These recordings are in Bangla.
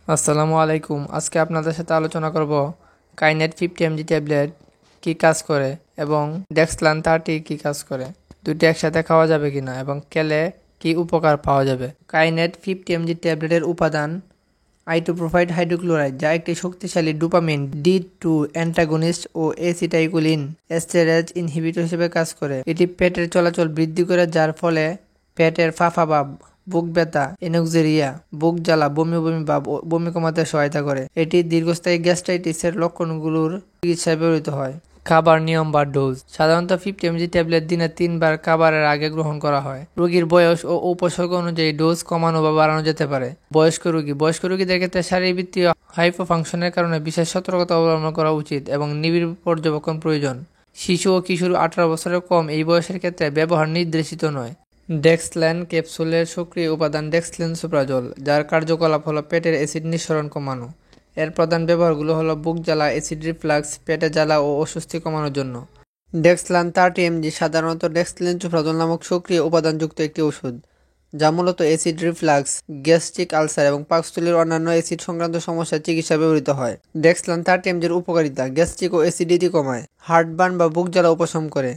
আসসালামু আলাইকুম। আজকে আপনাদের সাথে আলোচনা করব কাইনেট 50 mg ট্যাবলেট কি কাজ করে এবং ডেক্সলান 30 কি কাজ করে, দুটি একসাথে খাওয়া যাবে কিনা এবং খেলে কি উপকার পাওয়া যাবে। কাইনেট 50 mg ট্যাবলেটের উপাদান আইটোপ্রোপাইড হাইড্রোক্লোরাইড, যা একটি শক্তিশালী ডোপামিন D2 অ্যান্টাগনিস্ট ও এসিটাইকোলিন এস্টেরেজ ইনহিবিটর হিসেবে কাজ করে। এটি পেটের চলাচল বৃদ্ধি করে, যার ফলে পেটের ফাঁপা ভাব, বুক ব্যথা, এনোক্সেরিয়া, বুক জ্বালা, বমি বমি ভাব ও বমি কমাতে সহায়তা করে। এটি দীর্ঘস্থায়ী গ্যাস্ট্রাইটিসের লক্ষণগুলোর চিকিৎসায় ব্যবহৃত হয়। খাবার নিয়ম বা ডোজ। সাধারণত 50 mg ট্যাবলেট দিনে 3 বার খাবারের আগে গ্রহণ করা হয়। রোগীর বয়স ও উপসর্গ অনুযায়ী ডোজ কমানো বা বাড়ানো যেতে পারে। বয়স্ক রোগীদের ক্ষেত্রে শারীরবৃত্তীয় হাইপোফাংশনের কারণে বিশেষ সতর্কতা অবলম্বন করা উচিত এবং নিবিড় পর্যবেক্ষণ প্রয়োজন। শিশু ও কিশোর 18 বছরের কম এই বয়সের ক্ষেত্রে ব্যবহার নির্দেশিত নয়। ডেক্সল্যান ক্যাপসুলের সক্রিয় উপাদান ডেক্সলেন্সোপ্রাজোল, যার কার্যকলাপ হলো পেটের অ্যাসিড নিঃসরণ কমানো। এর প্রধান ব্যবহারগুলো হলো বুক জ্বালা, অ্যাসিড রিফ্লাক্স, পেটে জ্বালা ও অস্বস্তি কমানোর জন্য। ডেক্সলান 30 mg সাধারণত ডেক্সলেন্সোপ্রাজোল নামক সক্রিয় উপাদানযুক্ত একটি ওষুধ, যা মূলত অ্যাসিড রিফ্লাক্স, গ্যাস্ট্রিক আলসার এবং পাকস্থলীর অন্যান্য অ্যাসিড সংক্রান্ত সমস্যার চিকিৎসায় ব্যবহৃত হয়। ডেক্সলান 30 mg এর উপকারিতা: গ্যাস্ট্রিক ও অ্যাসিডিটি কমায়, হার্টবার্ন বা বুক জ্বালা উপশম করে,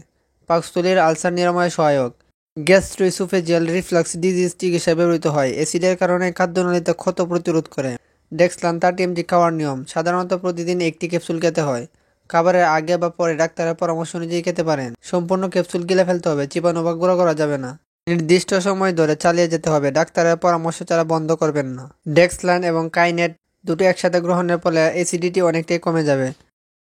পাকস্থলীর আলসার নিরাময়ে সহায়ক, গ্যাস্ট্রোইসোফেজিয়াল রিফ্লাক্স ডিজিজ চিকিৎসায় ব্যবহৃত হয়, অ্যাসিডের কারণে খাদ্যনালীতে ক্ষত প্রতিরোধ করে। ডেক্সলান 30 mg খাওয়ার নিয়ম: সাধারণত প্রতিদিন একটি ক্যাপসুল খেতে হয়। খাবারের আগে বা পরে ডাক্তারের পরামর্শ অনুযায়ী খেতে পারেন। সম্পূর্ণ ক্যাপসুল গিলে ফেলতে হবে, চিবানো বা গুঁড়ো করা যাবে না। নির্দিষ্ট সময় ধরে চালিয়ে যেতে হবে, ডাক্তারের পরামর্শ ছাড়া বন্ধ করবেন না। ডেক্সলান এবং কাইনেট দুটো একসাথে গ্রহণের ফলে অ্যাসিডিটি অনেকটাই কমে যাবে।